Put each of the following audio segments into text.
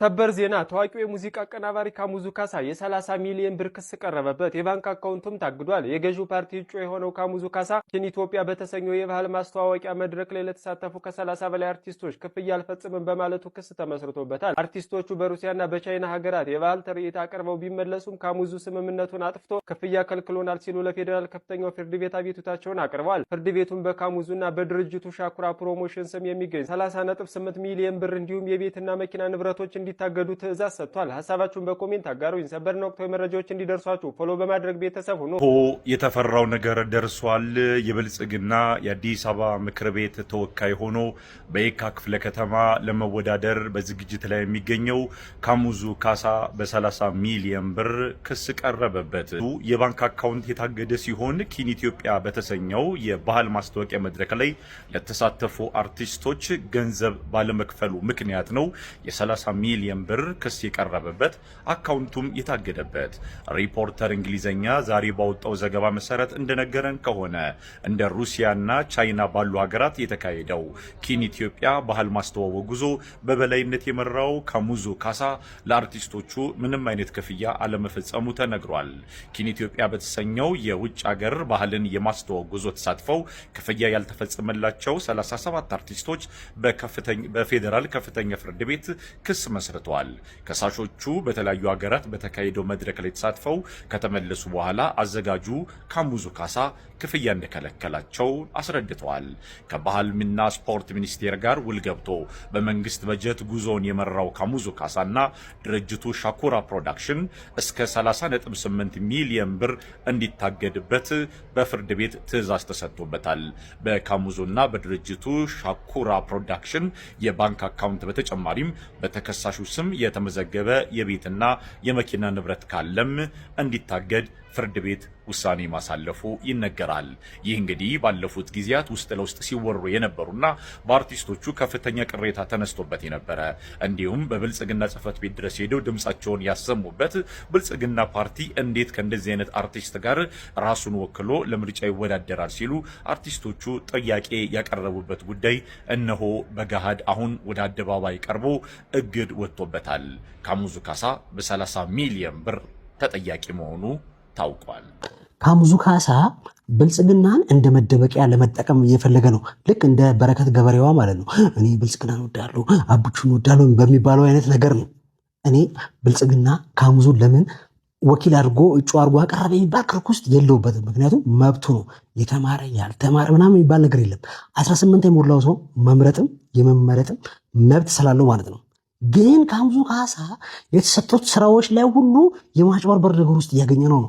ሰበር ዜና ታዋቂው የሙዚቃ አቀናባሪ ካሙዙ ካሳ የ30 ሚሊዮን ብር ክስ ቀረበበት። የባንክ አካውንቱም ታግዷል። የገዢው ፓርቲ እጩ የሆነው ካሙዙ ካሳ ኪን ኢትዮጵያ በተሰኘው የባህል ማስተዋወቂያ መድረክ ላይ ለተሳተፉ ከ30 በላይ አርቲስቶች ክፍያ አልፈጽምም በማለቱ ክስ ተመስርቶበታል። አርቲስቶቹ በሩሲያና በቻይና ሀገራት የባህል ትርኢት አቅርበው ቢመለሱም ካሙዙ ስምምነቱን አጥፍቶ ክፍያ ከልክሎናል ሲሉ ለፌዴራል ከፍተኛው ፍርድ ቤት አቤቱታቸውን አቅርበዋል። ፍርድ ቤቱም በካሙዙና በድርጅቱ ሻኩራ ፕሮሞሽን ስም የሚገኝ 30.8 ሚሊዮን ብር እንዲሁም የቤትና መኪና ንብረቶች እንዲታገዱ ትዕዛዝ ሰጥቷል። ሐሳባችሁን በኮሜንት አጋሩኝ። ሰበርና ወቅታዊ መረጃዎች እንዲደርሷችሁ ፎሎ በማድረግ ቤተሰብ ሁኑ። የተፈራው ነገር ደርሷል። የብልጽግና የአዲስ አበባ ምክር ቤት ተወካይ ሆኖ በየካ ክፍለ ከተማ ለመወዳደር በዝግጅት ላይ የሚገኘው ካሙዙ ካሳ በ30 ሚሊዮን ብር ክስ ቀረበበት። የባንክ አካውንት የታገደ ሲሆን ኪን ኢትዮጵያ በተሰኘው የባህል ማስታወቂያ መድረክ ላይ ለተሳተፉ አርቲስቶች ገንዘብ ባለመክፈሉ ምክንያት ነው የ30 ሚሊዮን ብር ክስ የቀረበበት አካውንቱም የታገደበት። ሪፖርተር እንግሊዘኛ ዛሬ ባወጣው ዘገባ መሰረት እንደነገረን ከሆነ እንደ ሩሲያና ቻይና ባሉ ሀገራት የተካሄደው ኪን ኢትዮጵያ ባህል ማስተዋወቅ ጉዞ በበላይነት የመራው ካሙዙ ካሳ ለአርቲስቶቹ ምንም አይነት ክፍያ አለመፈጸሙ ተነግሯል። ኪን ኢትዮጵያ በተሰኘው የውጭ ሀገር ባህልን የማስተዋወቅ ጉዞ ተሳትፈው ክፍያ ያልተፈጸመላቸው 37 አርቲስቶች በፌዴራል ከፍተኛ ፍርድ ቤት ክስ መስርተዋል። ከሳሾቹ በተለያዩ ሀገራት በተካሄደው መድረክ ላይ ተሳትፈው ከተመለሱ በኋላ አዘጋጁ ካሙዙ ካሳ ክፍያ እንደከለከላቸው አስረድተዋል። ከባህልና ስፖርት ሚኒስቴር ጋር ውል ገብቶ በመንግስት በጀት ጉዞውን የመራው ካሙዙ ካሳና ድርጅቱ ሻኩራ ፕሮዳክሽን እስከ 30.8 ሚሊዮን ብር እንዲታገድበት በፍርድ ቤት ትዕዛዝ ተሰጥቶበታል። በካሙዙና በድርጅቱ ሻኩራ ፕሮዳክሽን የባንክ አካውንት በተጨማሪም በተከሳሹ ስም የተመዘገበ የቤትና የመኪና ንብረት ካለም እንዲታገድ ፍርድ ቤት ውሳኔ ማሳለፉ ይነገራል። ይህ እንግዲህ ባለፉት ጊዜያት ውስጥ ለውስጥ ሲወሩ የነበሩና በአርቲስቶቹ ከፍተኛ ቅሬታ ተነስቶበት የነበረ እንዲሁም በብልጽግና ጽህፈት ቤት ድረስ ሄደው ድምጻቸውን ያሰሙበት ብልጽግና ፓርቲ እንዴት ከእንደዚህ አይነት አርቲስት ጋር ራሱን ወክሎ ለምርጫ ይወዳደራል ሲሉ አርቲስቶቹ ጥያቄ ያቀረቡበት ጉዳይ እነሆ በገሃድ አሁን ወደ አደባባይ ቀርቦ እግድ ወጥቶበታል። ካሙዙ ካሳ በ30 ሚሊዮን ብር ተጠያቂ መሆኑ ታውቋል። ካሙዙ ካሳ ብልጽግናን እንደ መደበቂያ ለመጠቀም እየፈለገ ነው። ልክ እንደ በረከት ገበሬዋ ማለት ነው። እኔ ብልጽግናን ወዳለሁ፣ አቡቹን ወዳለሁ በሚባለው አይነት ነገር ነው። እኔ ብልጽግና ካሙዙን ለምን ወኪል አድርጎ እጩ አድርጎ አቀረበ የሚባል ክርክር ውስጥ የለውበትም። ምክንያቱም መብቱ ነው። የተማረ ያልተማረ ምናምን የሚባል ነገር የለም። 18 የሞላው ሰው መምረጥም የመመረጥም መብት ስላለው ማለት ነው። ግን ካሙዙ ካሳ የተሰጡት ስራዎች ላይ ሁሉ የማጭበርበር ነገር ውስጥ እያገኘ ነው።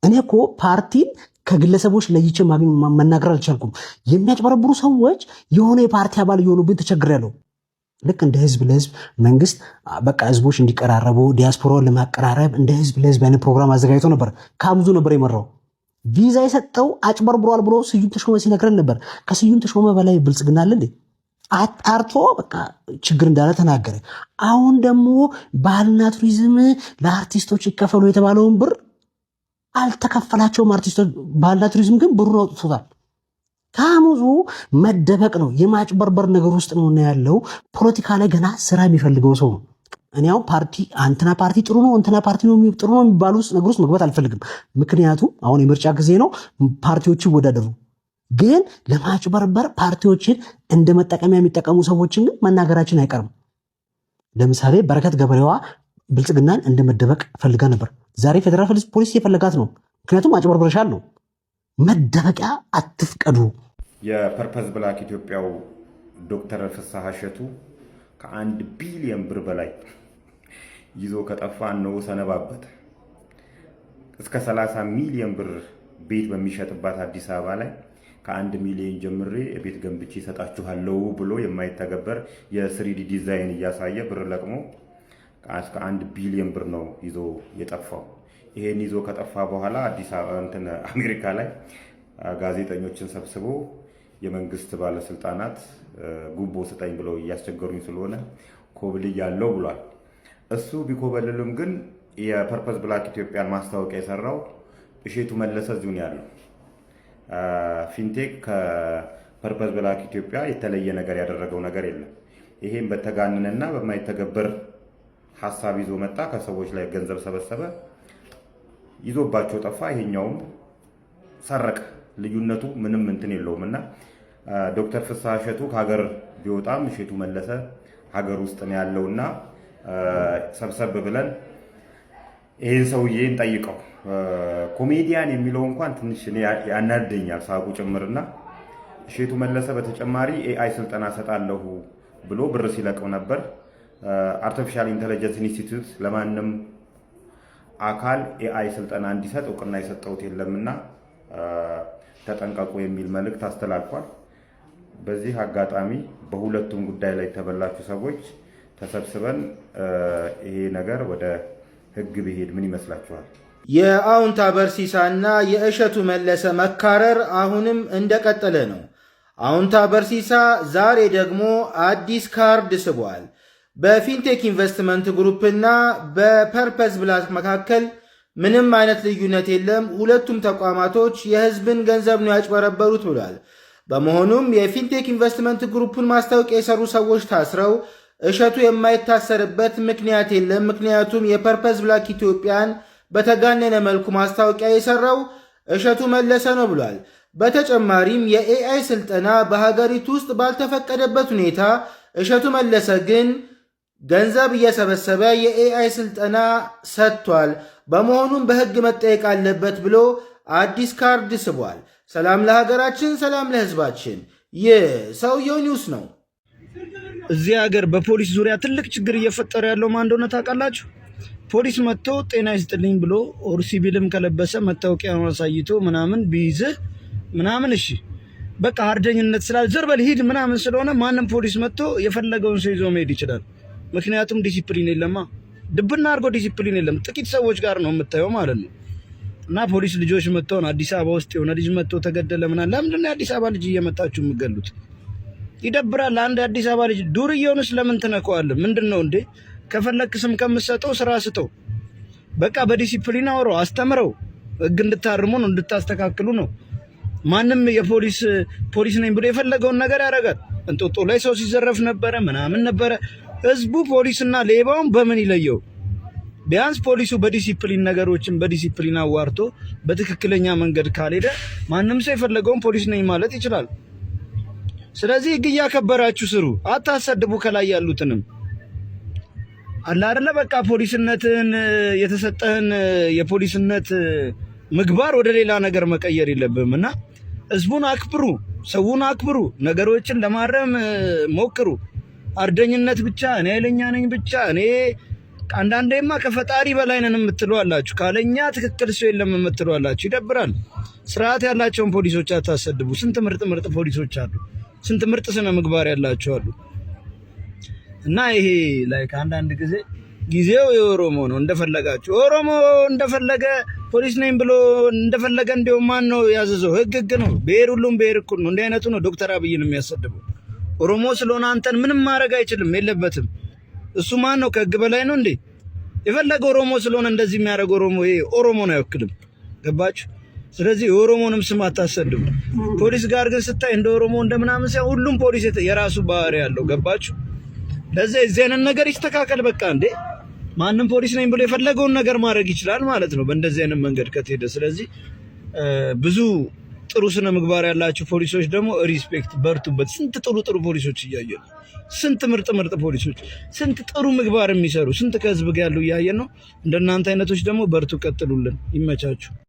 እኔ እኮ ፓርቲን ከግለሰቦች ለይቼ መናገር አልቻልኩም። የሚያጭበረብሩ ሰዎች የሆነ የፓርቲ አባል እየሆኑብኝ ተቸግሬያለሁ። ልክ እንደ ህዝብ ለህዝብ መንግስት በቃ ህዝቦች እንዲቀራረቡ ዲያስፖራውን ለማቀራረብ እንደ ህዝብ ለህዝብ አይነት ፕሮግራም አዘጋጅቶ ነበር። ካሙዙ ነበር የመራው። ቪዛ የሰጠው አጭበርብሯል ብሎ ስዩም ተሾመ ሲነግረን ነበር። ከስዩም ተሾመ በላይ ብልጽግና አለ እንዴ? አጣርቶ በቃ ችግር እንዳለ ተናገረ። አሁን ደግሞ ባህልና ቱሪዝም ለአርቲስቶች ይከፈሉ የተባለውን ብር አልተከፈላቸውም። አርቲስቶች ባህልና ቱሪዝም ግን ብሩን አውጥቶታል። ካሙዙ መደበቅ ነው፣ የማጭበርበር ነገር ውስጥ ነው ያለው። ፖለቲካ ላይ ገና ስራ የሚፈልገው ሰው ነው። እኔ አሁን ፓርቲ አንተና ፓርቲ ጥሩ ነው እንትና ፓርቲ ነው ጥሩ ነው የሚባሉ ነገር ውስጥ መግባት አልፈልግም። ምክንያቱም አሁን የምርጫ ጊዜ ነው፣ ፓርቲዎች ይወዳደሩ። ግን ለማጭበርበር ፓርቲዎችን እንደ መጠቀሚያ የሚጠቀሙ ሰዎችን ግን መናገራችን አይቀርም። ለምሳሌ በረከት ገበሬዋ ብልጽግናን እንደ መደበቅ ፈልጋ ነበር። ዛሬ ፌዴራል ፖሊስ እየፈለጋት ነው። ምክንያቱም አጭበርብረሻል ነው። መደበቂያ አትፍቀዱ። የፐርፐዝ ብላክ ኢትዮጵያው ዶክተር ፍስሐ እሸቱ ከ1 ቢሊዮን ብር በላይ ይዞ ከጠፋ ነው ሰነባበተ። እስከ 30 ሚሊዮን ብር ቤት በሚሸጥባት አዲስ አበባ ላይ ከ1 ሚሊዮን ጀምሬ ቤት ገንብቼ ሰጣችኋለሁ ብሎ የማይተገበር የ3ዲ ዲዛይን እያሳየ ብር ለቅሞ እስከ 1 ቢሊዮን ብር ነው ይዞ የጠፋው። ይሄን ይዞ ከጠፋ በኋላ አዲስ አበባ አሜሪካ ላይ ጋዜጠኞችን ሰብስቦ የመንግስት ባለስልጣናት ጉቦ ስጠኝ ብለው እያስቸገሩኝ ስለሆነ ኮብልይ ያለው ብሏል። እሱ ቢኮበልልም ግን የፐርፐዝ ብላክ ኢትዮጵያን ማስታወቂያ የሰራው እሼቱ መለሰ እዚሁ ነው ያለው። ፊንቴክ ከፐርፐዝ ብላክ ኢትዮጵያ የተለየ ነገር ያደረገው ነገር የለም። ይሄም በተጋነነና በማይተገበር ሀሳብ ይዞ መጣ። ከሰዎች ላይ ገንዘብ ሰበሰበ፣ ይዞባቸው ጠፋ። ይሄኛውም ሰረቀ። ልዩነቱ ምንም እንትን የለውም እና ዶክተር ፍስሐ እሸቱ ከሀገር ቢወጣም እሸቱ መለሰ ሀገር ውስጥ ነው ያለውና ሰብሰብ ብለን ይሄን ሰውዬ እንጠይቀው። ኮሜዲያን የሚለው እንኳን ትንሽ እኔ ያናደኛል ሳቁ ጭምርና እሸቱ መለሰ በተጨማሪ ኤአይ ስልጠና ሰጣለሁ ብሎ ብር ሲለቀው ነበር። አርቲፊሻል ኢንተለጀንስ ኢንስቲትዩት ለማንም አካል ኤአይ ስልጠና እንዲሰጥ እውቅና የሰጠውት የለምና ተጠንቀቁ የሚል መልእክት አስተላልፏል። በዚህ አጋጣሚ በሁለቱም ጉዳይ ላይ የተበላችሁ ሰዎች ተሰብስበን ይሄ ነገር ወደ ህግ ቢሄድ ምን ይመስላችኋል? የአውንታ በርሲሳና የእሸቱ መለሰ መካረር አሁንም እንደቀጠለ ነው። አውንታ በርሲሳ ዛሬ ደግሞ አዲስ ካርድ ስቧል። በፊንቴክ ኢንቨስትመንት ግሩፕና በፐርፐዝ ብላክ መካከል ምንም አይነት ልዩነት የለም፣ ሁለቱም ተቋማቶች የህዝብን ገንዘብ ነው ያጭበረበሩት ብሏል። በመሆኑም የፊንቴክ ኢንቨስትመንት ግሩፕን ማስታወቂያ የሰሩ ሰዎች ታስረው እሸቱ የማይታሰርበት ምክንያት የለም። ምክንያቱም የፐርፐዝ ብላክ ኢትዮጵያን በተጋነነ መልኩ ማስታወቂያ የሰራው እሸቱ መለሰ ነው ብሏል። በተጨማሪም የኤአይ ስልጠና በሀገሪቱ ውስጥ ባልተፈቀደበት ሁኔታ እሸቱ መለሰ ግን ገንዘብ እየሰበሰበ የኤአይ ስልጠና ሰጥቷል። በመሆኑም በህግ መጠየቅ አለበት ብሎ አዲስ ካርድ ስቧል። ሰላም ለሀገራችን፣ ሰላም ለህዝባችን። ይህ ሰውየው ኒውስ ነው። እዚህ ሀገር በፖሊስ ዙሪያ ትልቅ ችግር እየፈጠረ ያለው ማን እንደሆነ ታውቃላችሁ? ፖሊስ መጥቶ ጤና ይስጥልኝ ብሎ ኦር ሲቪልም ከለበሰ መታወቂያውን አሳይቶ ምናምን ቢይዝህ ምናምን እሺ በቃ አርደኝነት ስላል ዘርበል ሂድ ምናምን ስለሆነ ማንም ፖሊስ መጥቶ የፈለገውን ሰው ይዞ መሄድ ይችላል። ምክንያቱም ዲሲፕሊን የለማ። ድብና አድርጎ ዲሲፕሊን የለም። ጥቂት ሰዎች ጋር ነው የምታየው ማለት ነው። እና ፖሊስ ልጆች መጥተው አዲስ አበባ ውስጥ የሆነ ልጅ መጥቶ ተገደለ ምናምን። ለምንድን ነው የአዲስ አበባ ልጅ እየመጣችሁ የምገሉት? ይደብራል። አንድ አዲስ አበባ ልጅ ዱርዬውንስ ለምን ትነካዋለህ? ምንድን ነው እንዴ? ከፈለክ ስም ከምትሰጠው ስራ ስጠው። በቃ በዲሲፕሊን አውረው፣ አስተምረው። ህግ እንድታርሙ ነው፣ እንድታስተካክሉ ነው። ማንም ፖሊስ ነኝ ብሎ የፈለገውን ነገር ያደርጋል። እንጦጦ ላይ ሰው ሲዘረፍ ነበረ ምናምን ነበረ። ህዝቡ ፖሊስና ሌባውን በምን ይለየው? ቢያንስ ፖሊሱ በዲሲፕሊን ነገሮችን በዲሲፕሊን አዋርቶ በትክክለኛ መንገድ ካልሄደ ማንም ሰው የፈለገውን ፖሊስ ነኝ ማለት ይችላል። ስለዚህ ህግ እያከበራችሁ ስሩ፣ አታሰድቡ። ከላይ ያሉትንም አለ አይደለ? በቃ ፖሊስነትን የተሰጠህን የፖሊስነት ምግባር ወደ ሌላ ነገር መቀየር የለብህም እና ህዝቡን አክብሩ፣ ሰውን አክብሩ፣ ነገሮችን ለማረም ሞክሩ። አርደኝነት ብቻ እኔ ኃይለኛ ነኝ ብቻ እኔ አንዳንዴማ ከፈጣሪ በላይ ነን የምትሉ አላችሁ። ካለኛ ትክክል ሰው የለም የምትሉ አላችሁ። ይደብራል። ስርዓት ያላቸውን ፖሊሶች አታሰድቡ። ስንት ምርጥ ፖሊሶች አሉ። ስንት ምርጥ ስነ ምግባር ያላቸው አሉ። እና ይሄ ላይ አንዳንድ ጊዜው የኦሮሞ ነው። እንደፈለጋችሁ ኦሮሞ እንደፈለገ ፖሊስ ነኝ ብሎ እንደፈለገ እንደውም ማን ነው ያዘዘው? ህግ ነው። ብሔር ሁሉም ብሔር እኩል ነው። እንዲህ አይነቱ ነው ዶክተር አብይን የሚያሰድበው። ኦሮሞ ስለሆነ አንተን ምንም ማድረግ አይችልም፣ የለበትም። እሱ ማን ነው? ከህግ በላይ ነው እንዴ? የፈለገ ኦሮሞ ስለሆነ እንደዚህ የሚያደርግ ኦሮሞን አይወክልም። ገባችሁ? ስለዚህ የኦሮሞንም ስም አታሰድቡ። ፖሊስ ጋር ግን ስታይ እንደ ኦሮሞ እንደምናምን ሳይሆን ሁሉም ፖሊስ የራሱ ባህሪ ያለው። ገባችሁ? ለዚህ እዚህ አይነት ነገር ይስተካከል በቃ። እንዴ ማንም ፖሊስ ነኝ ብሎ የፈለገውን ነገር ማድረግ ይችላል ማለት ነው በእንደዚህ አይነት መንገድ ከተሄደ። ስለዚህ ብዙ ጥሩ ስነ ምግባር ያላችሁ ፖሊሶች ደግሞ ሪስፔክት፣ በርቱበት። ስንት ጥሩ ፖሊሶች እያየን ነው። ስንት ምርጥ ፖሊሶች፣ ስንት ጥሩ ምግባር የሚሰሩ፣ ስንት ከህዝብ ጋር ያሉ እያየን ነው። እንደናንተ አይነቶች ደግሞ በርቱ፣ ቀጥሉልን። ይመቻችሁ።